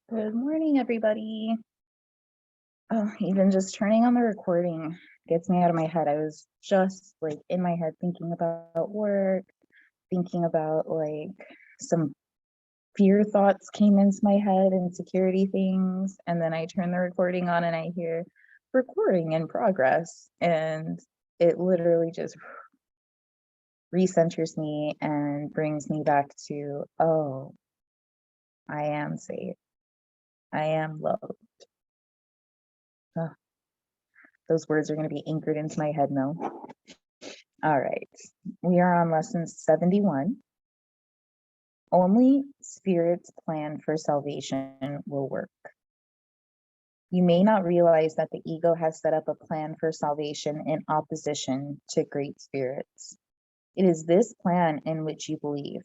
Good morning, everybody. Oh, even just turning on the recording gets me out of my head. I was just like in my head thinking about work, thinking about like some fear thoughts came into my head, insecurity things. And then I turn the recording on and I hear recording in progress. And it literally just recenters me and brings me back to, oh, I am safe. I am loved. Ugh. Those words are going to be anchored into my head now. All right. We are on lesson 71. Only Spirit's plan for salvation will work. You may not realize that the ego has set up a plan for salvation in opposition to great spirits. It is this plan in which you believe.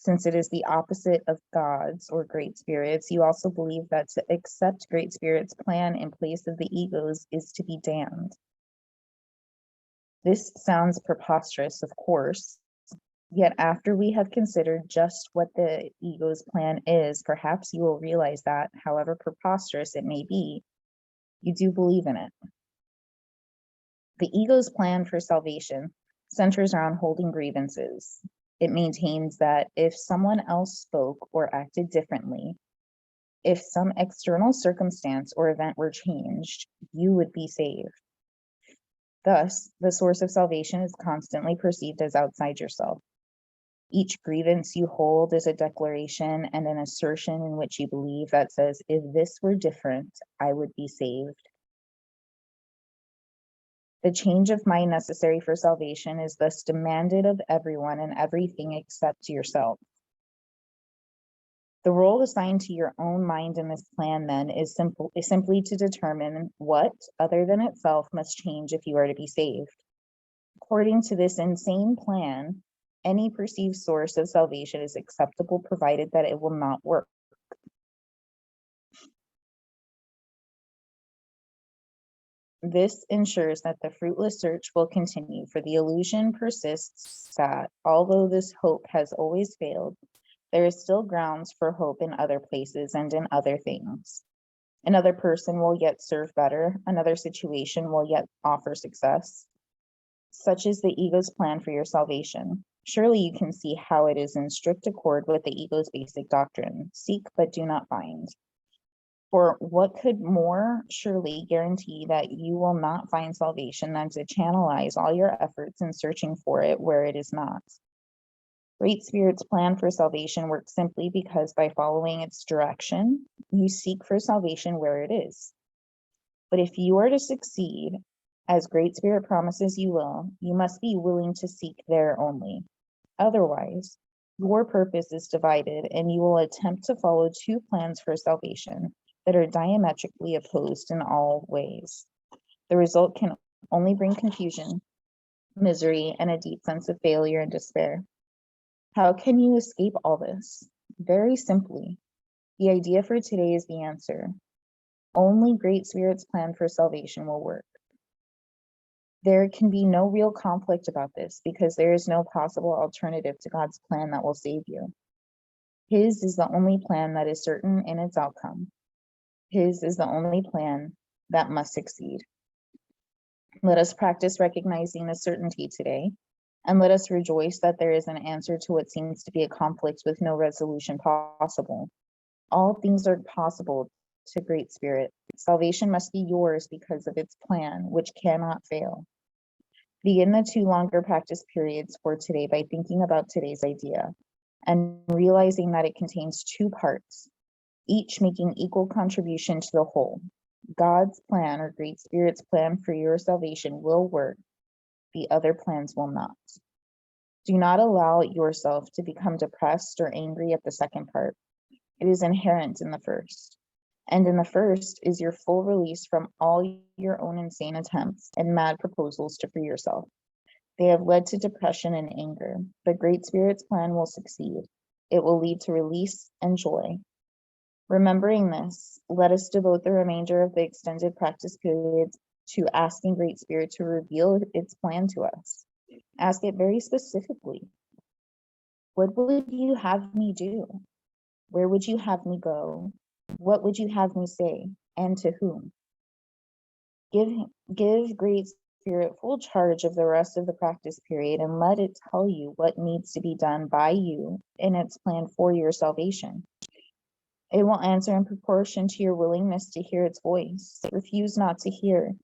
Since it is the opposite of God's or great spirits, you also believe that to accept great spirits' plan in place of the ego's is to be damned. This sounds preposterous, of course, yet after we have considered just what the ego's plan is, perhaps you will realize that, however preposterous it may be, you do believe in it. The ego's plan for salvation centers around holding grievances. It maintains that if someone else spoke or acted differently, if some external circumstance or event were changed, you would be saved. Thus, the source of salvation is constantly perceived as outside yourself. Each grievance you hold is a declaration and an assertion in which you believe that says, if this were different, I would be saved. The change of mind necessary for salvation is thus demanded of everyone and everything except yourself. The role assigned to your own mind in this plan, then, is simply to determine what, other than itself, must change if you are to be saved. According to this insane plan, any perceived source of salvation is acceptable provided that it will not work. This ensures that the fruitless search will continue, for the illusion persists that, although this hope has always failed, there is still grounds for hope in other places and in other things. Another person will yet serve better, another situation will yet offer success. Such is the ego's plan for your salvation. Surely you can see how it is in strict accord with the ego's basic doctrine: seek but do not find. For what could more surely guarantee that you will not find salvation than to channelize all your efforts in searching for it where it is not? Great Spirit's plan for salvation works simply because by following its direction, you seek for salvation where it is. But if you are to succeed, as Great Spirit promises you will, you must be willing to seek there only. Otherwise, your purpose is divided and you will attempt to follow two plans for salvation that are diametrically opposed in all ways. The result can only bring confusion, misery, and a deep sense of failure and despair. How can you escape all this? Very simply, the idea for today is the answer. Only Great Spirit's plan for salvation will work. There can be no real conflict about this because there is no possible alternative to God's plan that will save you. His is the only plan that is certain in its outcome. His is the only plan that must succeed. Let us practice recognizing this certainty today, and let us rejoice that there is an answer to what seems to be a conflict with no resolution possible. All things are possible to Great Spirit. Salvation must be yours because of its plan, which cannot fail. Begin the 2 longer practice periods for today by thinking about today's idea and realizing that it contains 2 parts, each making equal contribution to the whole. God's plan or Great Spirit's plan for your salvation will work. The other plans will not. Do not allow yourself to become depressed or angry at the second part. It is inherent in the first. And in the first is your full release from all your own insane attempts and mad proposals to free yourself. They have led to depression and anger. The Great Spirit's plan will succeed. It will lead to release and joy. Remembering this, let us devote the remainder of the extended practice periods to asking Great Spirit to reveal its plan to us. Ask it very specifically. What would you have me do? Where would you have me go? What would you have me say, and to whom? Give Great Spirit full charge of the rest of the practice period and let it tell you what needs to be done by you in its plan for your salvation. It will answer in proportion to your willingness to hear its voice. Refuse not to hear.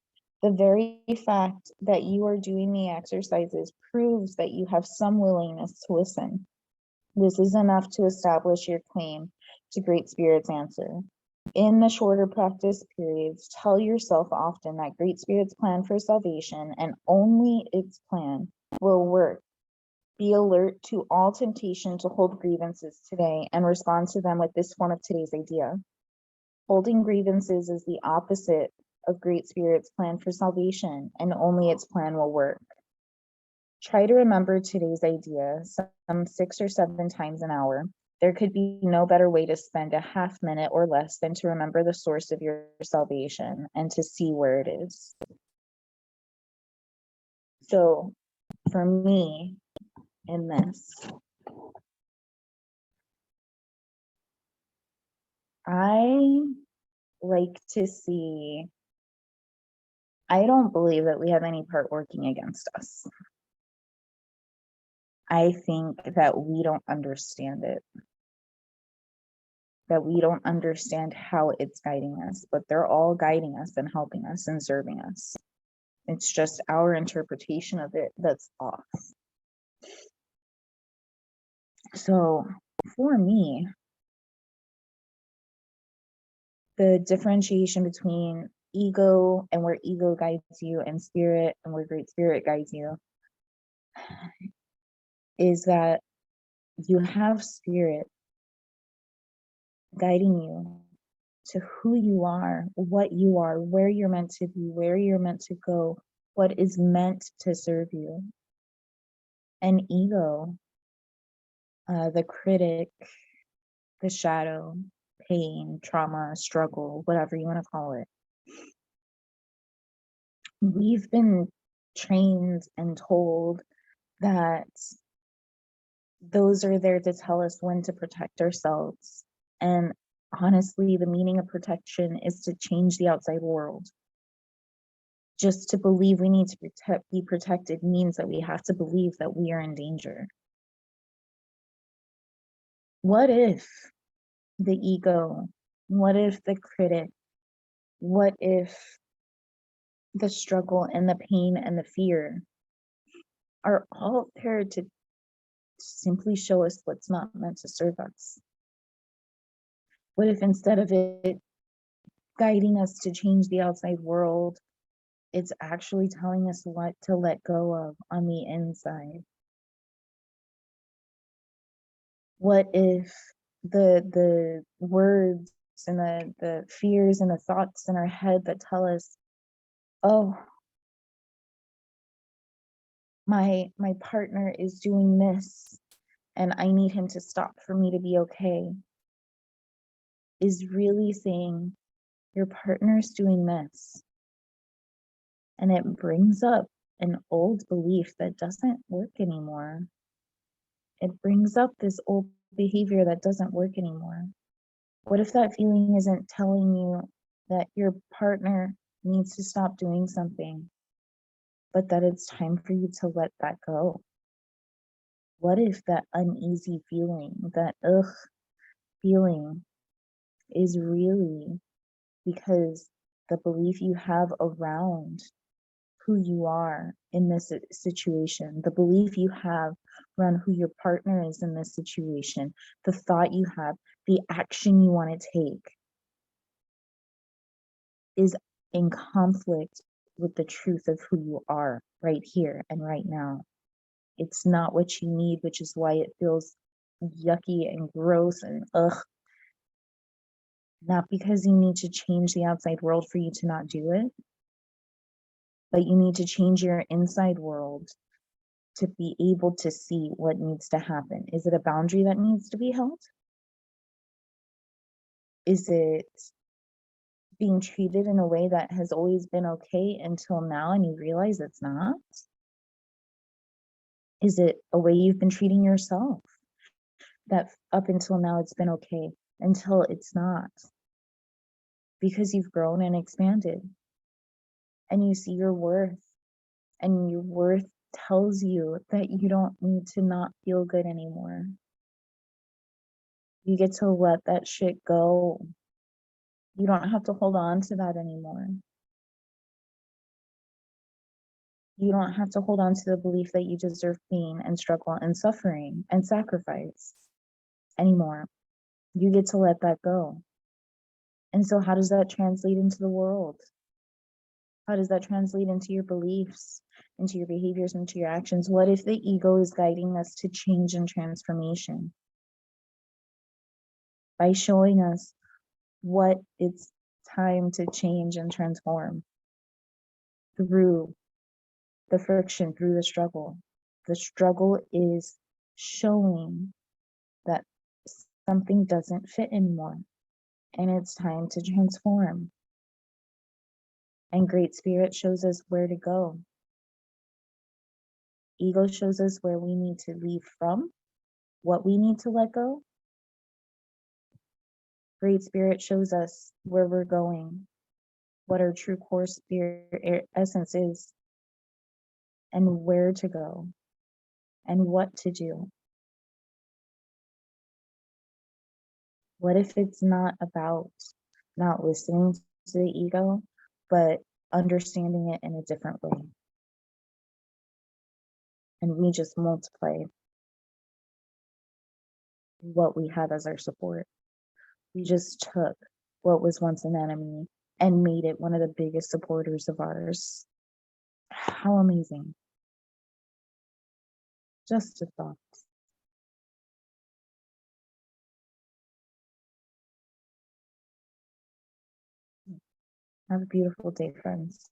The very fact that you are doing the exercises proves that you have some willingness to listen. This is enough to establish your claim to Great Spirit's answer. In the shorter practice periods, tell yourself often that Great Spirit's plan for salvation and only its plan will work. Be alert to all temptation to hold grievances today and respond to them with this form of today's idea. Holding grievances is the opposite of Great Spirit's plan for salvation, and only its plan will work. Try to remember today's idea some 6 or 7 times an hour. There could be no better way to spend a half minute or less than to remember the source of your salvation and to see where it is. So for me, in this, I like to see, I don't believe that we have any part working against us. I think that we don't understand it, that we don't understand how it's guiding us, but they're all guiding us and helping us and serving us. It's just our interpretation of it that's off. So for me, the differentiation between ego and where ego guides you and spirit and where Great Spirit guides you is that you have spirit guiding you to who you are, what you are, where you're meant to be, where you're meant to go, what is meant to serve you. And ego, the critic, the shadow, pain, trauma, struggle, whatever you want to call it. We've been trained and told that those are there to tell us when to protect ourselves. And honestly, the meaning of protection is to change the outside world. Just to believe we need to be protected means that we have to believe that we are in danger. What if the ego, what if the critic, what if the struggle and the pain and the fear are all there to simply show us what's not meant to serve us? What if instead of it guiding us to change the outside world, it's actually telling us what to let go of on the inside? What if the words and the fears and the thoughts in our head that tell us, oh, my partner is doing this and I need him to stop for me to be okay, is really saying your partner's doing this. And it brings up an old belief that doesn't work anymore. It brings up this old behavior that doesn't work anymore. What if that feeling isn't telling you that your partner needs to stop doing something, but that it's time for you to let that go? What if that uneasy feeling, that feeling is really because the belief you have around who you are in this situation, the belief you have around who your partner is in this situation, the thought you have, the action you want to take is in conflict with the truth of who you are right here and right now. It's not what you need, which is why it feels yucky and gross and not because you need to change the outside world for you to not do it, but you need to change your inside world to be able to see what needs to happen. Is it a boundary that needs to be held? Is it being treated in a way that has always been okay until now and you realize it's not? Is it a way you've been treating yourself that up until now it's been okay until it's not? because you've grown and expanded, and you see your worth, and your worth tells you that you don't need to not feel good anymore. You get to let that shit go. You don't have to hold on to that anymore. You don't have to hold on to the belief that you deserve pain and struggle and suffering and sacrifice anymore. You get to let that go. And so, how does that translate into the world? How does that translate into your beliefs, into your behaviors, into your actions? What if the ego is guiding us to change and transformation by showing us what it's time to change and transform through the friction, through the struggle? The struggle is showing that something doesn't fit anymore and it's time to transform. And Great Spirit shows us where to go. Ego shows us where we need to leave from, what we need to let go. Great Spirit shows us where we're going, what our true core spirit essence is, and where to go, and what to do. What if it's not about not listening to the ego, but understanding it in a different way? And we just multiply what we had as our support. We just took what was once an enemy and made it one of the biggest supporters of ours. How amazing. Just a thought. Have a beautiful day, friends.